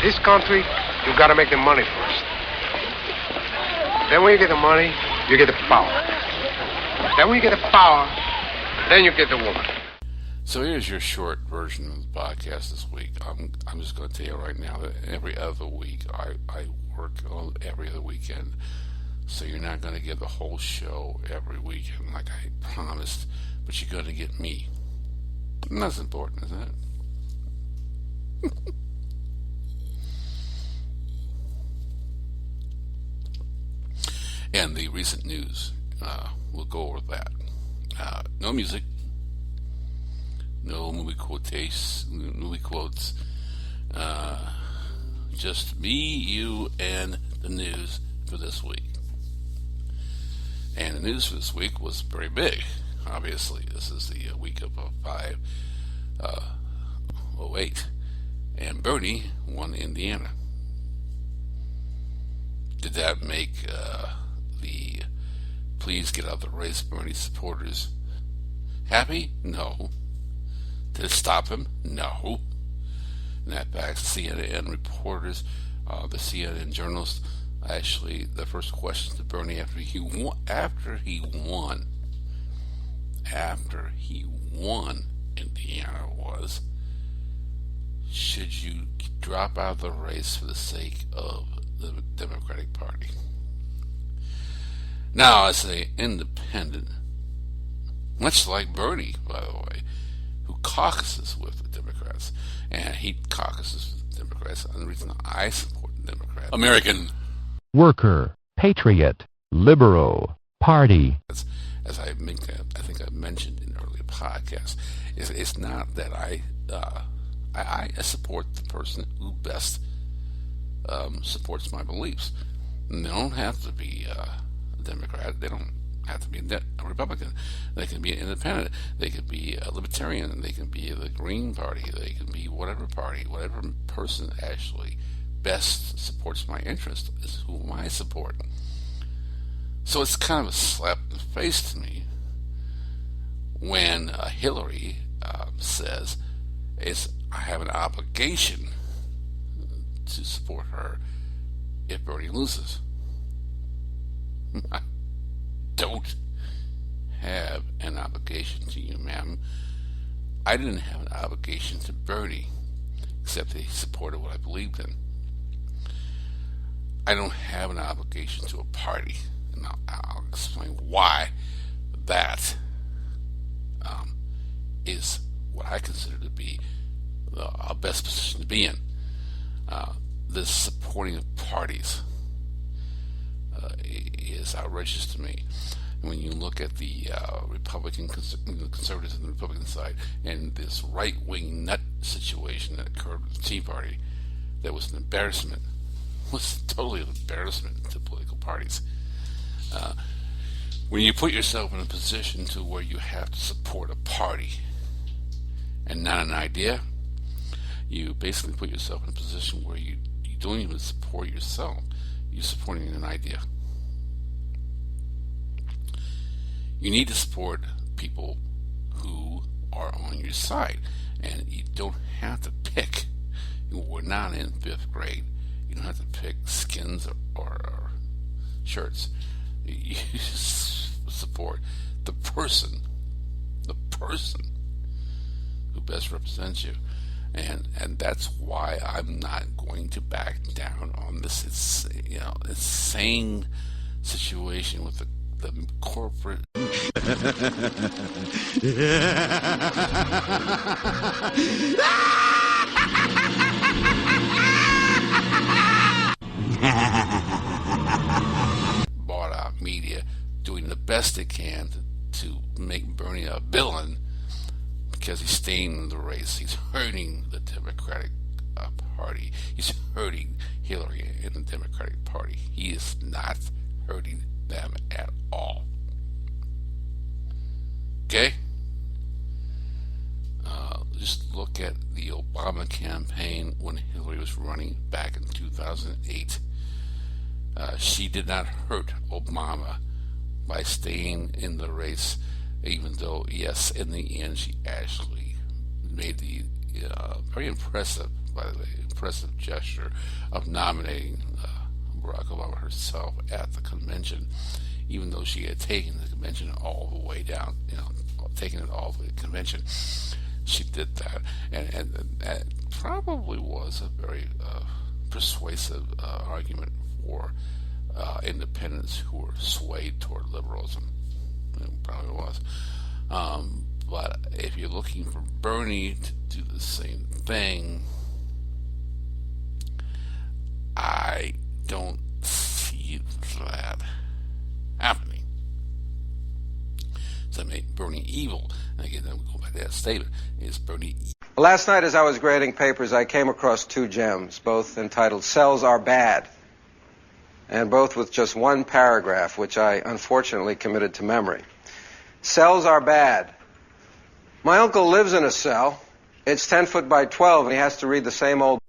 This country, you got to make the money first. Then when you get the money, you get the power. Then when you get the power, then you get the woman. So here's your short version of the podcast this week. I'm just going to tell you right now that every other week I work on every other weekend. So you're not going to get the whole show every weekend like I promised, but you're going to get me. And that's important, isn't it? And the recent news, we'll go over that. No music, no movie quotes, just me, you, and the news for this week. And the news for this week was very big. Obviously, this is the week of 5/08, and Bernie won Indiana. Did that make the please get out of the race Bernie supporters happy? No. Did it stop him? No. And that backs CNN reporters, the CNN journalists. Actually, the first question to Bernie after he won Indiana was, should you drop out of the race for the sake of the Democratic Party? Now, as an independent, much like Bernie, by the way, who caucuses with the Democrats, and he caucuses with the Democrats, and the reason I support the Democrats, American worker, patriot, liberal, party. As I think I mentioned in earlier podcasts, it's not that I support the person who best supports my beliefs. And they don't have to be a Democrat. They don't have to be a Republican. They can be an independent. They could be a libertarian. They can be the Green Party. They can be whatever party, whatever person actually best supports my interest is whom I support. So it's kind of a slap in the face to me when Hillary says I have an obligation to support her if Bernie loses. I don't have an obligation to you, ma'am. I didn't have an obligation to Bernie, except that he supported what I believed in. I don't have an obligation to a party, and I'll explain why that is what I consider to be our best position to be in. This supporting of parties is outrageous to me. When you look at the conservatives on the Republican side, and this right-wing nut situation that occurred with the Tea Party, that was an embarrassment. Was totally an embarrassment to political parties. When you put yourself in a position to where you have to support a party and not an idea, you basically put yourself in a position where you don't even support yourself. You're supporting an idea. You need to support people who are on your side, and you don't have to pick. We're not in 5th grade. You don't have to pick skins or shirts. You support the person who best represents you, and that's why I'm not going to back down on this. It's insane situation with the corporate. Bought out media doing the best they can to make Bernie a villain because he's staying in the race. He's hurting the Democratic Party. He's hurting Hillary in the Democratic Party. He is not hurting them at all. Okay? Just look at the Obama campaign when Hillary was running back in 2008. She did not hurt Obama by staying in the race, even though, yes, in the end, she actually made the very impressive, by the impressive gesture of nominating Barack Obama herself at the convention, even though she had taken the convention all the way down, taken it all the way to the convention. She did that, and that probably was a very persuasive argument for independents who were swayed toward liberalism. It probably was. But if you're looking for Bernie to do the same thing, I don't see that happening. So I made Bernie evil. And again, I'm going back to that statement. Is Bernie evil? Last night as I was grading papers, I came across two gems, both entitled Cells Are Bad, and both with just one paragraph, which I unfortunately committed to memory. Cells are bad. My uncle lives in a cell. It's 10 foot by 12, and he has to read the same old...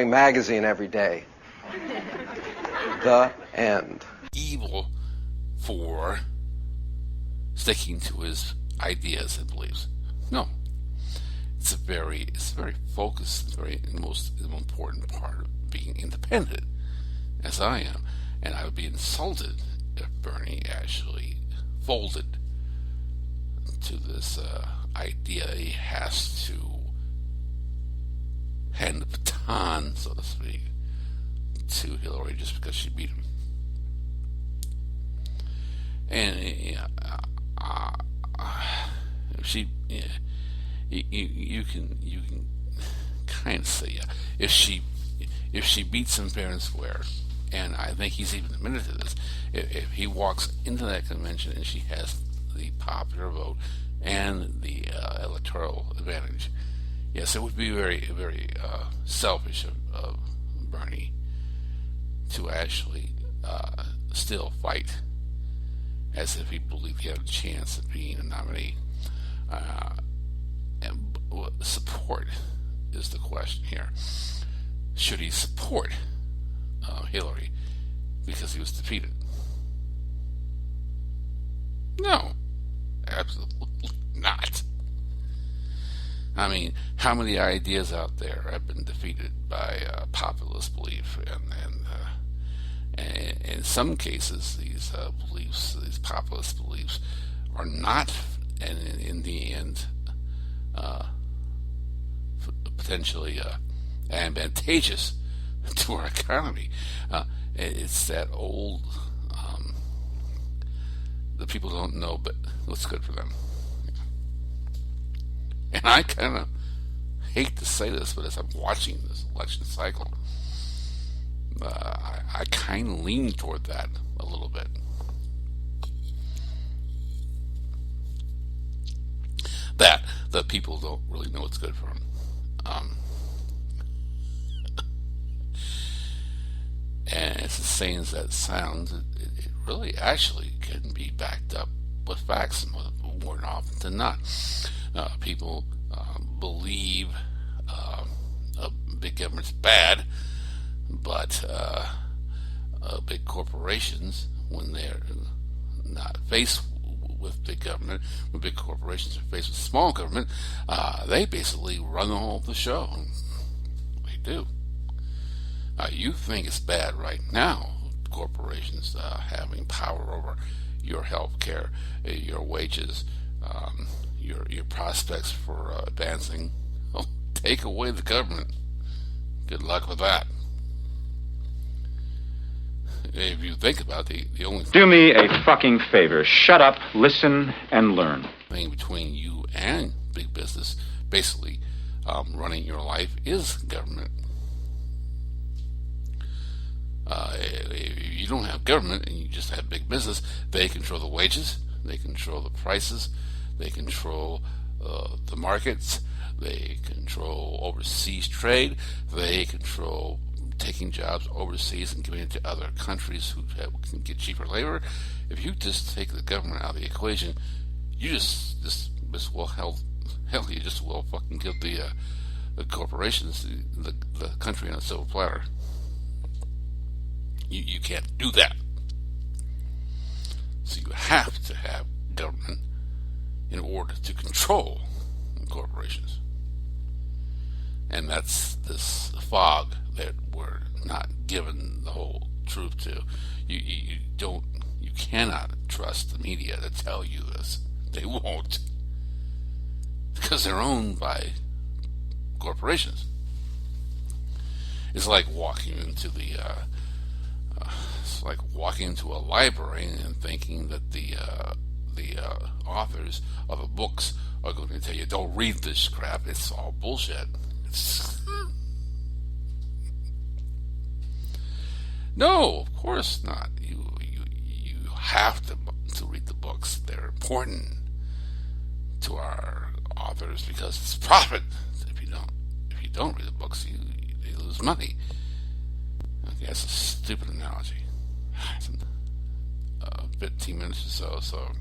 magazine every day. The end. Evil for sticking to his ideas and beliefs. No. It's a very focused, it's very the most important part of being independent, as I am. And I would be insulted if Bernie actually folded to this idea that he has to hand the baton, so to speak, to Hillary just because she beat him. And you can kind of say, if she beats him fair and square, and I think he's even admitted to this, if he walks into that convention and she has the popular vote and the electoral advantage, yes, it would be very, very selfish of Bernie to actually still fight as if he believed he had a chance of being a nominee, and support is the question here. Should he support Hillary because he was defeated? No, absolutely not. I mean, how many ideas out there have been defeated by populist belief? And in some cases, these beliefs, these populist beliefs, are not, and in the end, potentially advantageous to our economy. It's that old, the people don't know but what's good for them. And I kind of hate to say this, but as I'm watching this election cycle, I kind of lean toward that a little bit. That the people don't really know what's good for them. And it's the same as that sounds. It really actually can be backed up with facts more often than not. People believe big government's bad, but big corporations, when they're not faced with big government, when big corporations are faced with small government, they basically run all the show. They do. You think it's bad right now, corporations having power over your health care, your wages, your prospects for advancing. Well, take away the government. Good luck with that. If you think about the only Do me a fucking favor. Shut up, listen, and learn. thing between you and big business, basically running your life, is government. If you don't have government and you just have big business, they control the wages, they control the prices, they control the markets, they control overseas trade, they control taking jobs overseas and giving it to other countries who can get cheaper labor. If you just take the government out of the equation, you just you just will fucking give the corporations the country on a silver platter. You can't do that. So you have to have government in order to control corporations. And that's this fog that we're not given the whole truth to. You cannot trust the media to tell you this. They won't. Because they're owned by corporations. It's like walking into a library and thinking that the authors of the books are going to tell you, don't read this crap, it's all bullshit. No, of course not. You have to read the books. They're important to our authors because it's profit. If you don't read the books, you lose money. Okay, that's a stupid analogy. It's 15 minutes or so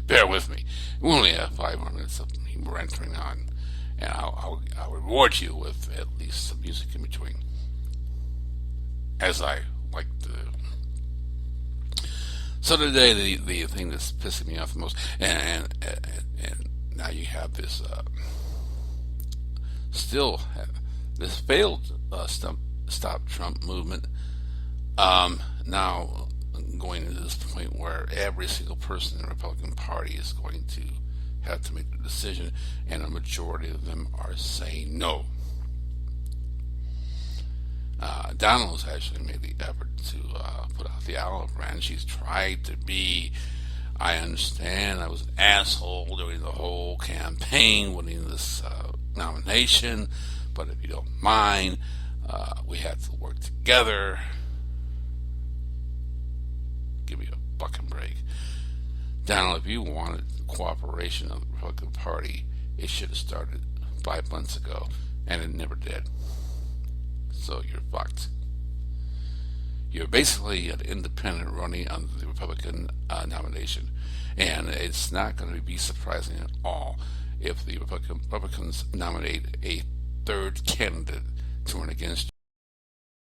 bear with me. We only have 5 more minutes of me rantering on, and I'll reward you with at least some music in between, as I like to. So today, the thing that's pissing me off the most, and now you have this this failed Stop Trump movement. Now going to this point where every single person in the Republican Party is going to have to make a decision, and a majority of them are saying no. Donald's actually made the effort to put out the olive branch. She's tried to be, I understand I was an asshole during the whole campaign, winning this nomination, but if you don't mind, we have to work together. Give me a fucking break. Donald, if you wanted cooperation of the Republican Party, it should have started 5 months ago, and it never did. So you're fucked. You're basically an independent running on the Republican nomination, and it's not going to be surprising at all if the Republicans nominate a third candidate to run against